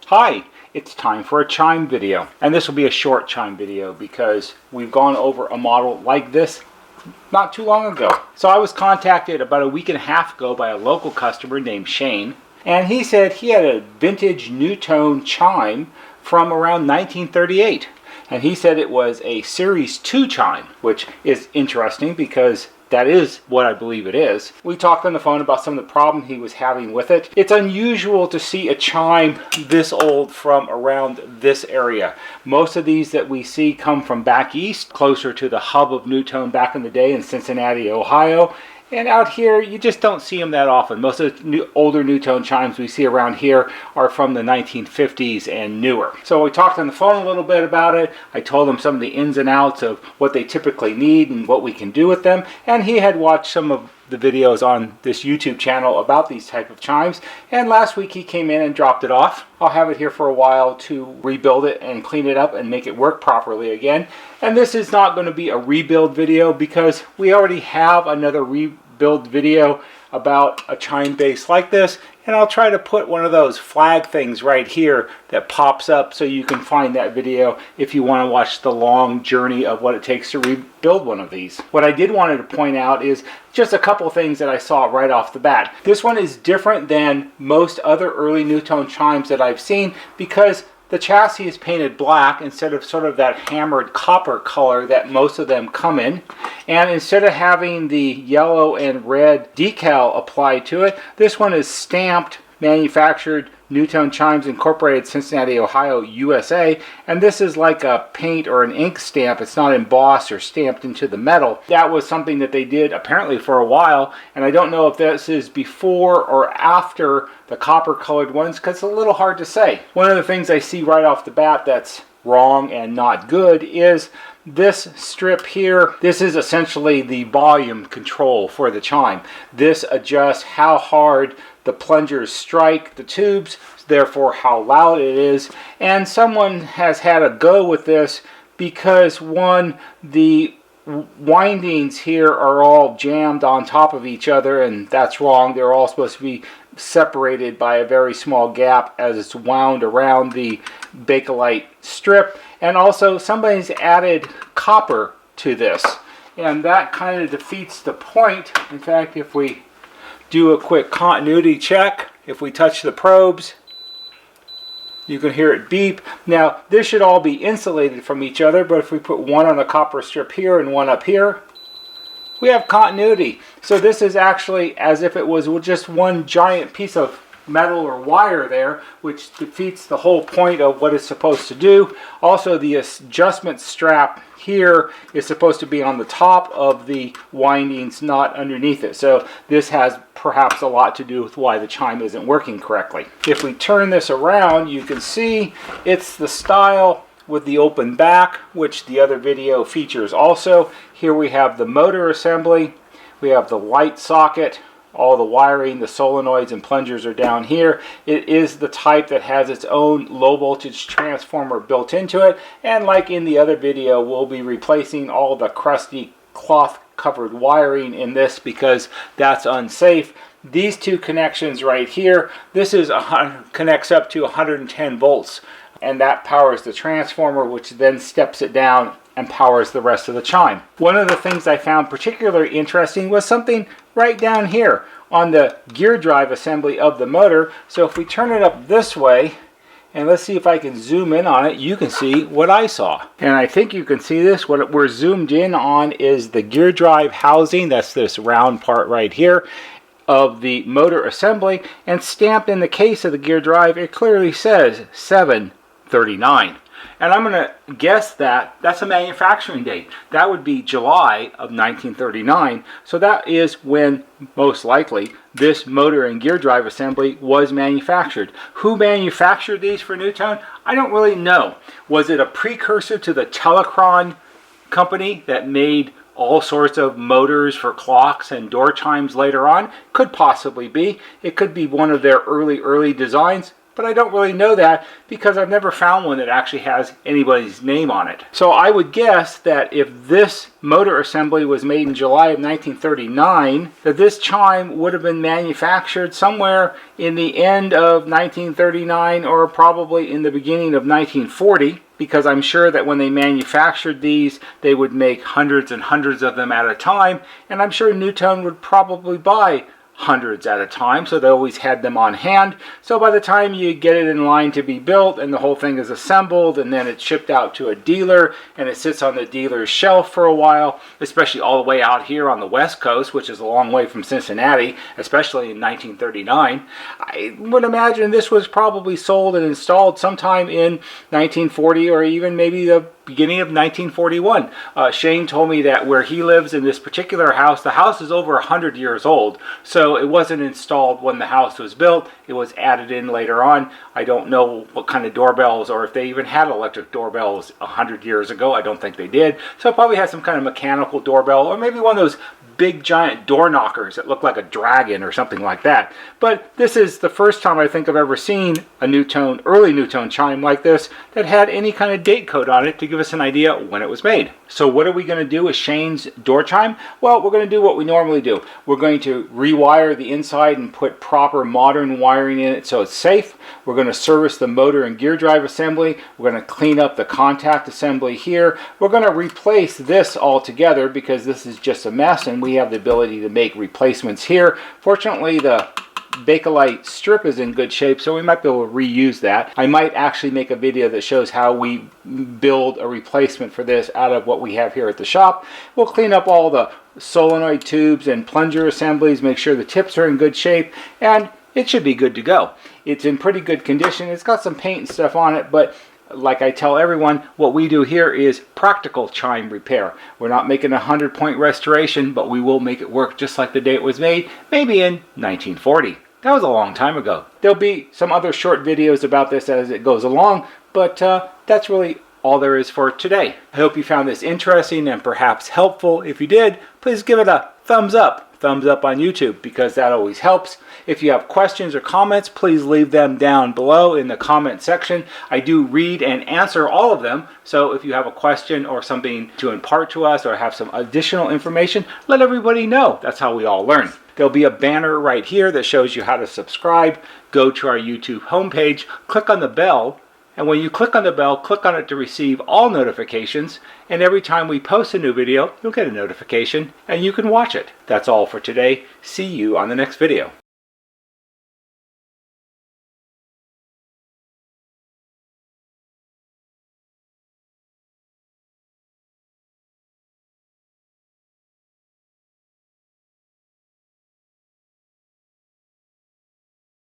Hi, it's time for a chime video, and this will be a short chime video because we've gone over a model like this not too long ago. So I was contacted about a week and a half ago by a local customer named Shane, and he said he had a vintage NuTone chime from around 1938, and he said it was a Series 2 chime, which is interesting because that is what I believe it is. We talked on the phone about some of the problem he was having with it. It's unusual to see a chime this old from around this area. Most of these that we see come from back east, closer to the hub of NuTone back in the day in Cincinnati, Ohio. And out here, you just don't see them that often. Most of the older NuTone chimes we see around here are from the 1950s and newer. So we talked on the phone a little bit about it. I told him some of the ins and outs of what they typically need and what we can do with them. And he had watched some of the videos on this YouTube channel about these type of chimes. And last week he came in and dropped it off. I'll have it here for a while to rebuild it and clean it up and make it work properly again. And this is not going to be a rebuild video because we already have another rebuild video about a chime base like this, and I'll try to put one of those flag things right here that pops up so you can find that video if you want to watch the long journey of what it takes to rebuild one of these. What I did want to point out is just a couple things that I saw right off the bat. This one is different than most other early NuTone chimes that I've seen because the chassis is painted black instead of sort of that hammered copper color that most of them come in. And instead of having the yellow and red decal applied to it, this one is stamped, manufactured, NuTone Chimes Incorporated, Cincinnati, Ohio, USA. And this is like a paint or an ink stamp. It's not embossed or stamped into the metal. That was something that they did apparently for a while. And I don't know if this is before or after the copper colored ones because it's a little hard to say. One of the things I see right off the bat that's wrong and not good is this strip here. This is essentially the volume control for the chime. This adjusts how hard the plungers strike the tubes, therefore how loud it is. And someone has had a go with this because one, the windings here are all jammed on top of each other, and that's wrong. They're all supposed to be separated by a very small gap as it's wound around the Bakelite strip. And also somebody's added copper to this, and that kind of defeats the point. In fact, if we do a quick continuity check, if we touch the probes, you can hear it beep. Now this should all be insulated from each other, but if we put one on a copper strip here and one up here, we have continuity. So this is actually as if it was just one giant piece of metal or wire there, which defeats the whole point of what it's supposed to do. Also, the adjustment strap here is supposed to be on the top of the windings, not underneath it. So this has perhaps a lot to do with why the chime isn't working correctly. If we turn this around, you can see it's the style with the open back, which the other video features also. Here we have the motor assembly, we have the light socket, all the wiring, the solenoids and plungers are down here. It is the type that has its own low voltage transformer built into it, and like in the other video, we'll be replacing all the crusty cloth covered wiring in this because that's unsafe. These two connections right here, this is connects up to 110 volts, and that powers the transformer, which then steps it down and powers the rest of the chime. One of the things I found particularly interesting was something right down here on the gear drive assembly of the motor. So if we turn it up this way, and let's see if I can zoom in on it, you can see what I saw. And I think you can see this. What we're zoomed in on is the gear drive housing. That's this round part right here of the motor assembly. And stamped in the case of the gear drive, it clearly says 739. And I'm going to guess that that's a manufacturing date. That would be July of 1939. So that is when, most likely, this motor and gear drive assembly was manufactured. Who manufactured these for NuTone? I don't really know. Was it a precursor to the Telecron company that made all sorts of motors for clocks and door chimes later on? Could possibly be. It could be one of their early designs. but I don't really know that because I've never found one that actually has anybody's name on it. So I would guess that if this motor assembly was made in July of 1939, that this chime would have been manufactured somewhere in the end of 1939 or probably in the beginning of 1940, because I'm sure that when they manufactured these, they would make hundreds and hundreds of them at a time, and I'm sure NuTone would probably buy hundreds at a time, so they always had them on hand. So by the time you get it in line to be built and the whole thing is assembled and then it's shipped out to a dealer and it sits on the dealer's shelf for a while, especially all the way out here on the West Coast, which is a long way from Cincinnati, especially in 1939, I would imagine this was probably sold and installed sometime in 1940 or even maybe the beginning of 1941. Shane told me that where he lives in this particular house, the house is over 100 years old, so it wasn't installed when the house was built. It was added in later on. I don't know what kind of doorbells or if they even had electric doorbells 100 years ago. I don't think they did. So it probably had some kind of mechanical doorbell or maybe one of those big giant door knockers that look like a dragon or something like that. But this is the first time I think I've ever seen a NuTone, early NuTone chime like this that had any kind of date code on it to give us an idea when it was made. So what are we going to do with Shane's door chime? Well, we're going to do what we normally do. We're going to rewire the inside and put proper modern wiring in it so it's safe. We're going to service the motor and gear drive assembly. We're going to clean up the contact assembly here. We're going to replace this altogether because this is just a mess and we have the ability to make replacements here. Fortunately, the Bakelite strip is in good shape, so we might be able to reuse that. I might actually make a video that shows how we build a replacement for this out of what we have here at the shop. We'll clean up all the solenoid tubes and plunger assemblies, make sure the tips are in good shape, and it should be good to go. It's in pretty good condition. It's got some paint and stuff on it, but like I tell everyone, what we do here is practical chime repair. We're not making a 100-point restoration, but we will make it work just like the day it was made, maybe in 1940. That was a long time ago. There'll be some other short videos about this as it goes along, but that's really all there is for today. I hope you found this interesting and perhaps helpful. If you did, please give it a thumbs up on YouTube because that always helps. If you have questions or comments, please leave them down below in the comment section. I do read and answer all of them, so if you have a question or something to impart to us or have some additional information, let everybody know. That's how we all learn. There'll be a banner right here that shows you how to subscribe. Go to our YouTube homepage, click on the bell, and when you click on the bell, click on it to receive all notifications, and every time we post a new video, you'll get a notification and you can watch it. That's all for today. See you on the next video.